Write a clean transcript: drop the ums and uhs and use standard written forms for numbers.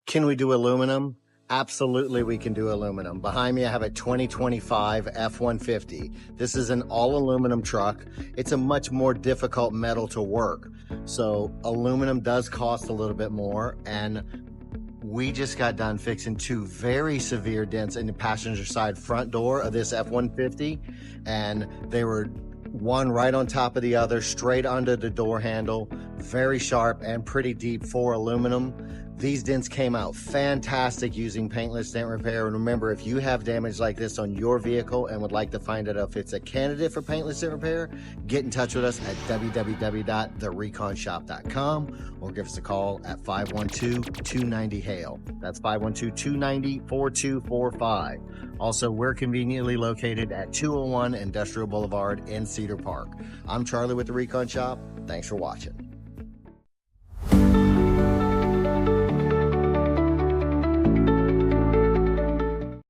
Can we do aluminum? Absolutely, we can do aluminum. Behind me, I have a 2025 F-150. This is an all aluminum truck. It's a much more difficult metal to work. So aluminum does cost a little bit more, and we just got done fixing two very severe dents in the passenger side front door of this F-150, and they were one right on top of the other, straight under the door handle, very sharp and pretty deep for aluminum. These dents came out fantastic using Paintless Dent Repair. And remember, if you have damage like this on your vehicle and would like to find out if it's a candidate for Paintless Dent Repair, get in touch with us at www.thereconshop.com or give us a call at 512-290-HAIL. That's 512-290-4245. Also, we're conveniently located at 201 Industrial Boulevard in Cedar Park. I'm Charlie with the Recon Shop. Thanks for watching.